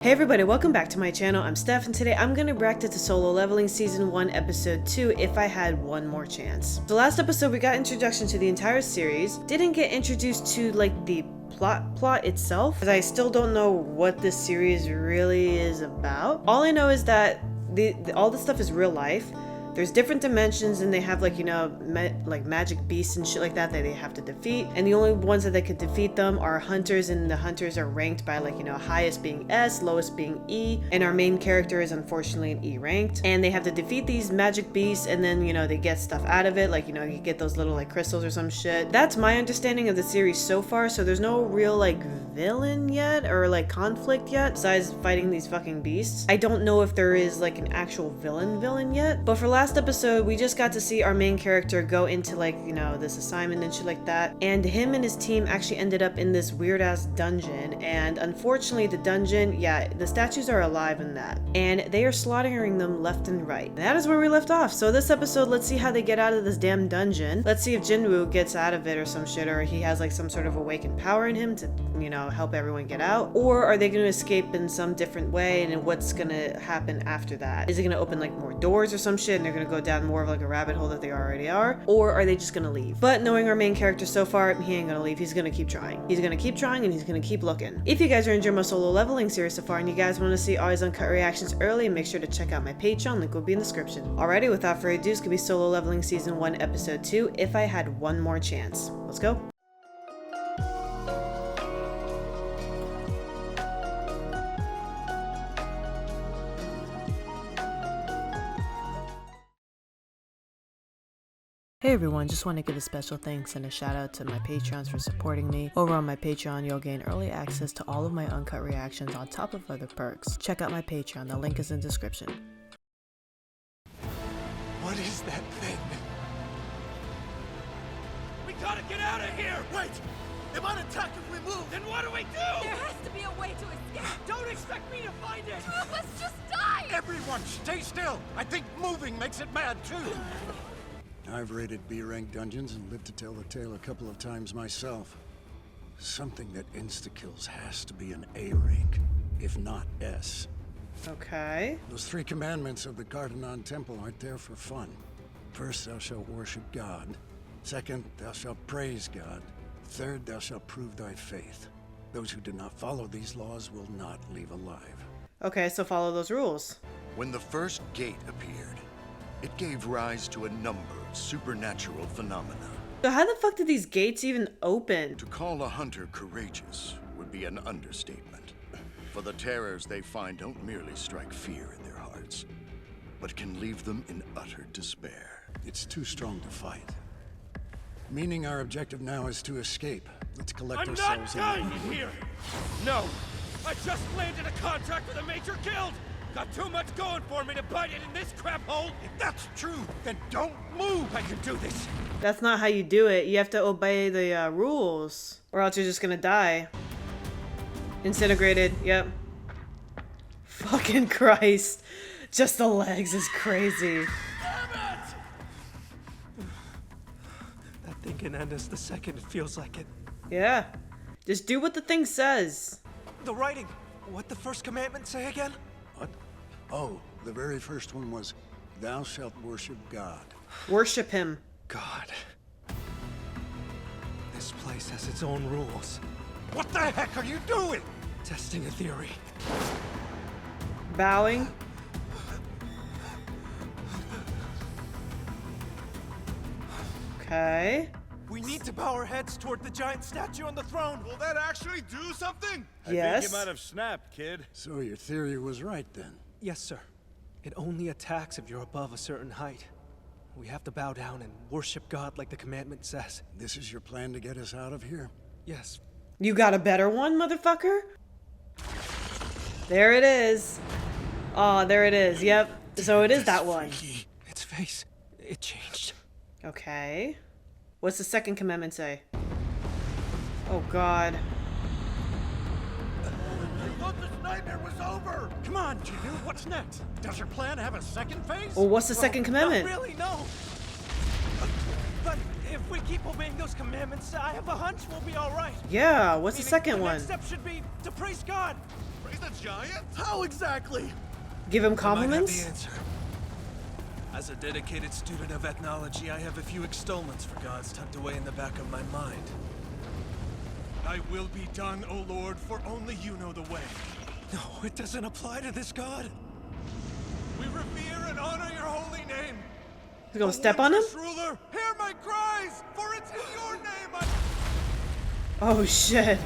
Hey everybody, welcome back to my channel. I'm Steph, and today I'm gonna react to Solo Leveling Season 1 Episode 2, If I Had One More Chance. The last episode we got introduction to the entire series, didn't get introduced to like the plot itself, because I still don't know what this series really is about. All I know is that all the stuff is real life. There's different dimensions and they have like, you know, like magic beasts and shit like that they have to defeat. And the only ones that they could defeat them are hunters, and the hunters are ranked by like, you know, highest being S, lowest being E. And our main character is unfortunately an E ranked. And they have to defeat these magic beasts and then, you know, they get stuff out of it. Like, you know, you get those little like crystals or some shit. That's my understanding of the series so far. So there's no real like villain yet or like conflict yet besides fighting these fucking beasts. I don't know if there is like an actual villain yet. But for last episode we just got to see our main character go into like, you know, this assignment and shit like that, and him and his team actually ended up in this weird ass dungeon. And unfortunately the dungeon, yeah, the statues are alive in that and they are slaughtering them left and right. And that is where we left off. So this episode, let's see how they get out of this damn dungeon. Let's see if Jinwoo gets out of it or some shit, or he has like some sort of awakened power in him to, you know, help everyone get out, or are they going to escape in some different way, and what's gonna happen after that? Is it gonna open like more doors or some shit and they're gonna go down more of like a rabbit hole that they already are, or are they just gonna leave? But knowing our main character so far, he ain't gonna leave. He's gonna keep trying. He's gonna keep trying and he's gonna keep looking. If you guys are enjoying my solo leveling series so far and you guys want to see all his uncut reactions early, make sure to check out my Patreon. Link will be in the description. Alrighty, without further ado, it's gonna be Solo Leveling Season 1 Episode 2, If I Had One More Chance. Let's go. Hey everyone, just want to give a special thanks and a shout out to my Patreons for supporting me. Over on my Patreon, you'll gain early access to all of my uncut reactions on top of other perks. Check out my Patreon, the link is in the description. What is that thing? We gotta get out of here! Wait! It might attack if we move! Then what do we do? There has to be a way to escape! Don't expect me to find it! Two of us just died! Everyone, stay still! I think moving makes it mad too! I've raided B-rank dungeons and lived to tell the tale a couple of times myself. Something that insta-kills has to be an A rank, if not S. Okay. Those 3 commandments of the Gardanon Temple aren't there for fun. First, thou shalt worship God. Second, thou shalt praise God. Third, thou shalt prove thy faith. Those who do not follow these laws will not leave alive. Okay, so follow those rules. When the first gate appeared, it gave rise to a number of supernatural phenomena. So how the fuck did these gates even open? To call a hunter courageous would be an understatement. For the terrors they find don't merely strike fear in their hearts, but can leave them in utter despair. It's too strong to fight. Meaning our objective now is to escape. Let's collect ourselves. I'm not dying in here! No! I just landed a contract with a major guild! Got too much going for me to bite it in this crap hole! If that's true, then don't move! I can do this! That's not how you do it. You have to obey the rules, or else you're just gonna die. Incinegrated, yep. Fucking Christ. Just the legs is crazy. Damn it! That thing can end us the second it feels like it. Yeah. Just do what the thing says. The writing. What the first commandment say again? What? Oh, the very first one was, thou shalt worship God. Worship him. God. This place has its own rules. What the heck are you doing? Testing a theory. Bowing. Okay. We need to bow our heads toward the giant statue on the throne. Will that actually do something? Yes. I think you might have snapped, kid. So your theory was right then. Yes, sir. It only attacks if you're above a certain height. We have to bow down and worship God like the commandment says. This is your plan to get us out of here? Yes. You got a better one, motherfucker? There it is. Oh, there it is. Yep. So it is that one. Its face. It changed. Okay. What's the second commandment say? Oh god. I thought this nightmare was over! Come on, Jinwoo, what's next? Does your plan have a second phase? Well, what's the second commandment? Not really, no. But if we keep obeying those commandments, I have a hunch we'll be all right. Yeah, what's the Meaning second the one? next step should be to praise God. Praise the giant? How exactly? Give him I might have compliments? the answer. As a dedicated student of ethnology, I have a few extollments for gods tucked away in the back of my mind. Thy will be done, O Lord, for only you know the way. No, it doesn't apply to this god. We revere and honor your holy name. He's gonna step on him? Wondrous ruler, hear my cries, for it's in your name I... Oh shit.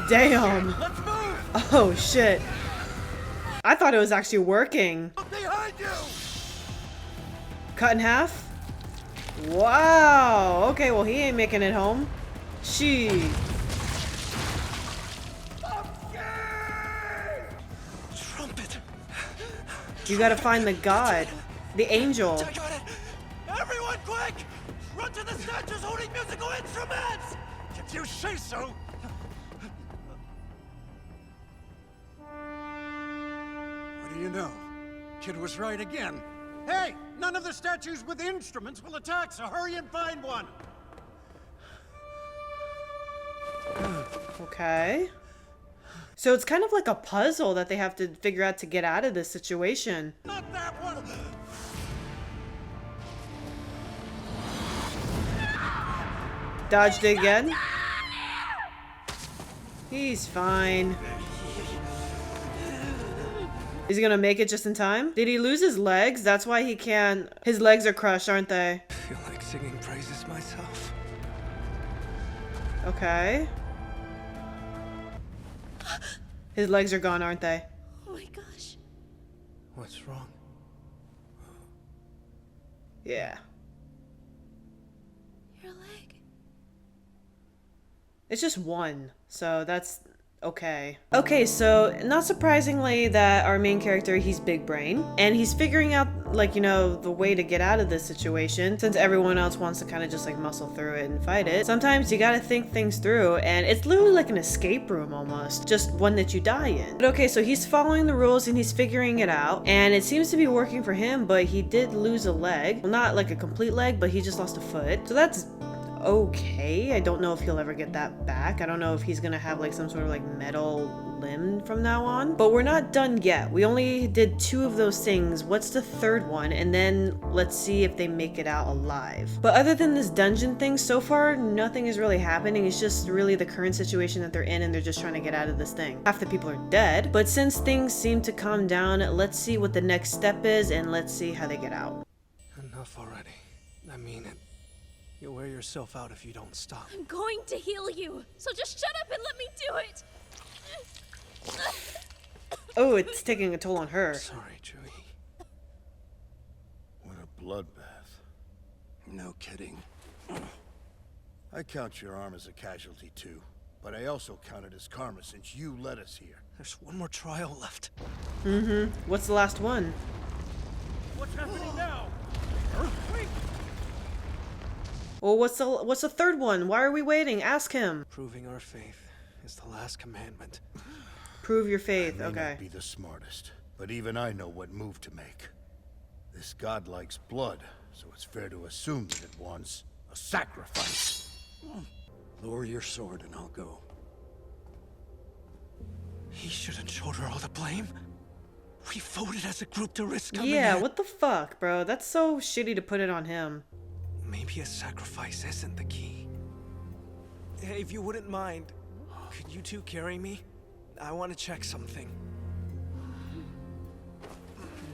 Damn. Let's move! Oh shit. I thought it was actually working. Behind you! Cut in half? Wow. Okay, well he ain't making it home. She. Trumpet! You gotta find the god. The angel. I got it! Everyone quick! Run to the statues holding musical instruments! If you say so! What do you know? Kid was right again. Hey, none of the statues with instruments will attack, so hurry and find one. Okay. So it's kind of like a puzzle that they have to figure out to get out of this situation. Not that one. Dodged it again. He's fine. Is he gonna make it just in time? Did he lose his legs? That's why he can't. His legs are crushed, aren't they? I feel like singing praises myself. Okay. His legs are gone, aren't they? Oh my gosh. What's wrong? Yeah. Your leg. It's just one, so that's okay. Okay, so not surprisingly that our main character, he's big brain, and he's figuring out, like, you know, the way to get out of this situation, since everyone else wants to kind of just like muscle through it and fight it. Sometimes you gotta think things through, and it's literally like an escape room almost, just one that you die in. But okay, so he's following the rules and he's figuring it out, and it seems to be working for him, but he did lose a leg. Well, not like a complete leg, but he just lost a foot. So that's okay. I don't know if he'll ever get that back. I don't know if he's gonna have like some sort of like metal limb from now on. But we're not done yet. We only did 2 of those things. What's the third one? And then let's see if they make it out alive. But other than this dungeon thing, so far nothing is really happening. It's just really the current situation that they're in, and they're just trying to get out of this thing. Half the people are dead, but since things seem to calm down, let's see what the next step is, and let's see how they get out. Enough already. I mean it. You'll wear yourself out if you don't stop. I'm going to heal you. So just shut up and let me do it. Oh, it's taking a toll on her. Sorry, Chewie. What a bloodbath. No kidding. I count your arm as a casualty too, but I also count it as karma since you led us here. There's one more trial left. What's the last one? What's happening now? Wait! Well, what's the third one? Why are we waiting? Ask him. Proving our faith is the last commandment. Prove your faith. I may Okay. not be the smartest, but even I know what move to make. This god likes blood, so it's fair to assume that it wants a sacrifice. Lower your sword and I'll go. He shouldn't shoulder all the blame. We voted as a group to risk coming Yeah, in. what the fuck, bro? That's so shitty to put it on him. Maybe a sacrifice isn't the key. Hey, if you wouldn't mind, could you two carry me? I want to check something.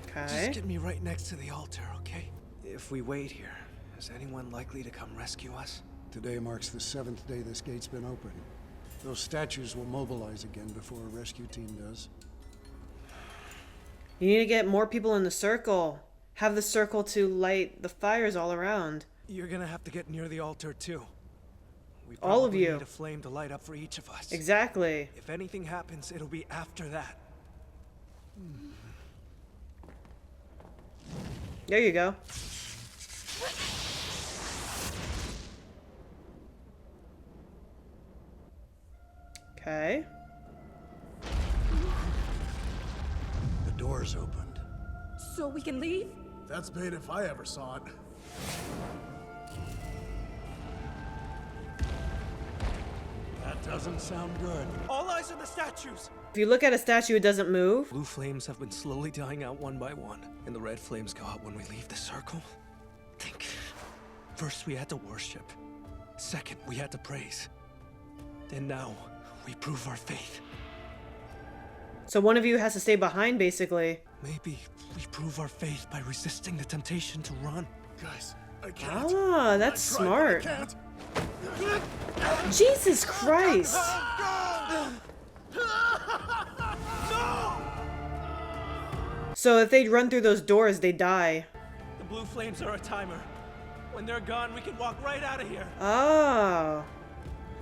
Okay. Just get me right next to the altar, okay? If we wait here, is anyone likely to come rescue us? Today marks the 7th day this gate's been open. Those statues will mobilize again before a rescue team does. You need to get more people in the circle. Have the circle to light the fires all around. You're gonna have to get near the altar too. We All of probably you. need a flame to light up for each of us. Exactly. If anything happens, it'll be after that. There you go. Okay. The door's opened. So we can leave? That's bait if I ever saw it. Doesn't sound good. All eyes on the statues! If you look at a statue, it doesn't move. Blue flames have been slowly dying out one by one, and the red flames go out when we leave the circle. Think. First we had to worship. Second, we had to praise. And now, we prove our faith. So one of you has to stay behind, basically. Maybe we prove our faith by resisting the temptation to run. Guys, I can't. Ah, that's I tried, smart. but I can't. Jesus Christ. So if they run through those doors, they die. The blue flames are a timer. When they're gone, we can walk right out of here. Oh.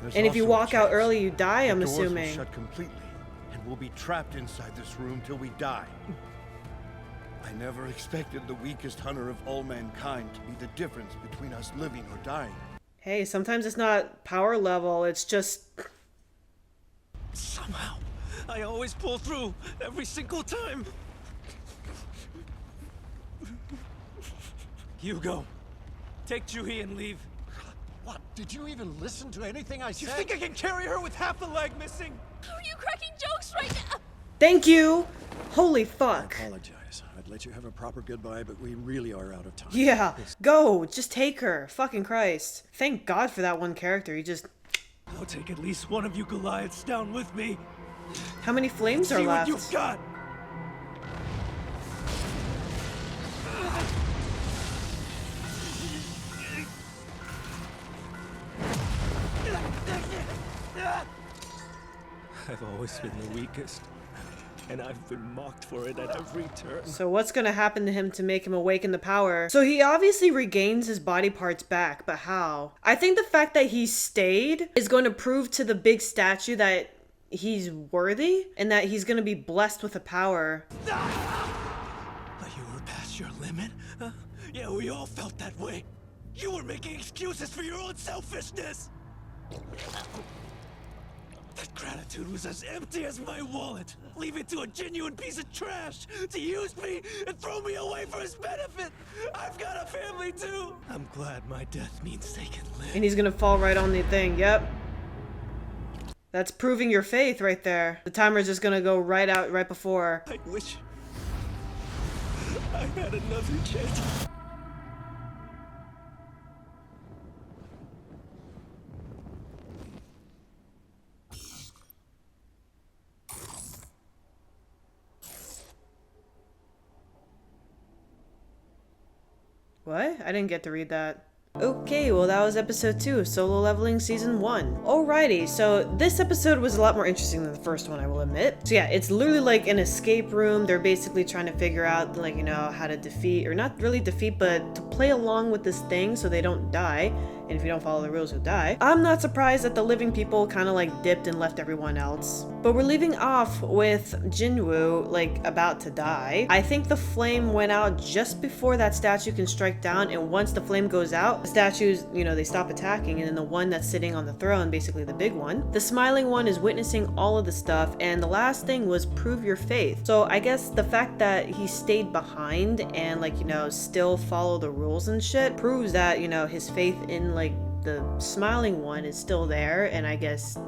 There's And if you also a walk out chance early, you die, I'm the doors assuming. will shut completely, and we'll be trapped inside this room till we die. I never expected the weakest hunter of all mankind to be the difference between us living or dying. Hey, sometimes it's not power level, it's just... Somehow, I always pull through, every single time. You go. Take Juhi and leave. What? Did you even listen to anything I said? You think I can carry her with half a leg missing? How are you cracking jokes right now? Thank you! Holy fuck. Apologize. I'd let you have a proper goodbye, but we really are out of time. Yeah, go! Just take her. Fucking Christ. Thank God for that one character. He just... I'll take at least one of you Goliaths down with me. How many flames are See what left? you've got. I've always been the weakest, and I've been mocked for it at every turn. So what's gonna happen to him to make him awaken the power? So he obviously regains his body parts back, but how? I think the fact that he stayed is going to prove to the big statue that he's worthy and that he's gonna be blessed with a power. You were past your limit? Huh? Yeah, we all felt that way. You were making excuses for your own selfishness. That gratitude was as empty as my wallet. Leave it to a genuine piece of trash to use me and throw me away for his benefit. I've got a family too. I'm glad my death means they can live. And he's gonna fall right on the thing, yep. That's proving your faith right there. The timer's just gonna go right out right before. I wish I had another chance. What? I didn't get to read that. Okay, well that was episode 2 of Solo Leveling Season 1. Alrighty, so this episode was a lot more interesting than the first one, I will admit. So yeah, it's literally like an escape room. They're basically trying to figure out, like, you know, how to defeat, or not really defeat, but to play along with this thing so they don't die. And if you don't follow the rules, you'll die. I'm not surprised that the living people kind of like dipped and left everyone else. But we're leaving off with Jinwoo, like, about to die. I think the flame went out just before that statue can strike down, and once the flame goes out, the statues, you know, they stop attacking, and then the one that's sitting on the throne, basically the big one, the smiling one is witnessing all of the stuff, and the last thing was prove your faith. So I guess the fact that he stayed behind and, like, you know, still follow the rules and shit proves that, you know, his faith in, like, the smiling one is still there, and I guess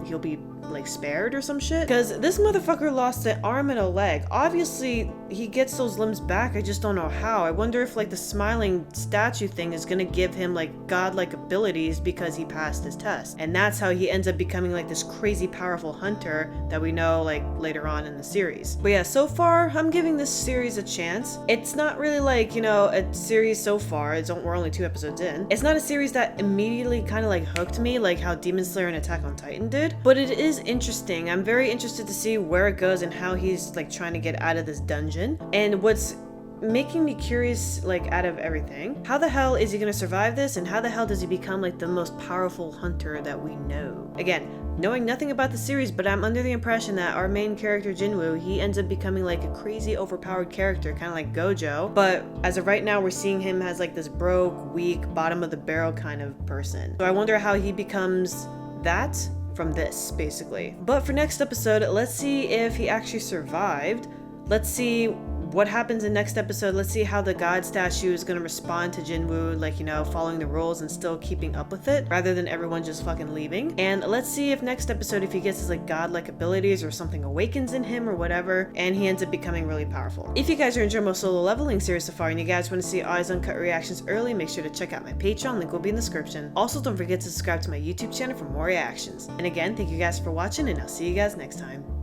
he'll be like spared or some shit, because this motherfucker lost an arm and a leg. Obviously he gets those limbs back, I just don't know how. I wonder if like the smiling statue thing is gonna give him like godlike abilities because he passed his test, and that's how he ends up becoming like this crazy powerful hunter that we know like later on in the series. But yeah, so far I'm giving this series a chance. It's not really like, you know, a series so far, we're only 2 episodes in. It's not a series that immediately kind of like hooked me like how Demon Slayer and Attack on Titan did, but it is interesting. I'm very interested to see where it goes and how he's like trying to get out of this dungeon. And what's making me curious, like, out of everything, how the hell is he gonna survive this, and how the hell does he become like the most powerful hunter that we know? Again, knowing nothing about the series, but I'm under the impression that our main character Jinwoo, he ends up becoming like a crazy overpowered character, kind of like Gojo, but as of right now we're seeing him as like this broke, weak, bottom of the barrel kind of person. So I wonder how he becomes that from this, basically. But for next episode, let's see if he actually survived. Let's see what happens in next episode. Let's see how the god statue is going to respond to Jinwoo, like, you know, following the rules and still keeping up with it rather than everyone just fucking leaving. And let's see if next episode, if he gets his like godlike abilities or something awakens in him or whatever, and he ends up becoming really powerful. If you guys are enjoying my Solo Leveling series so far and you guys want to see Eyes Uncut reactions early, make sure to check out my Patreon, link will be in the description. Also, don't forget to subscribe to my YouTube channel for more reactions. And again, thank you guys for watching, and I'll see you guys next time.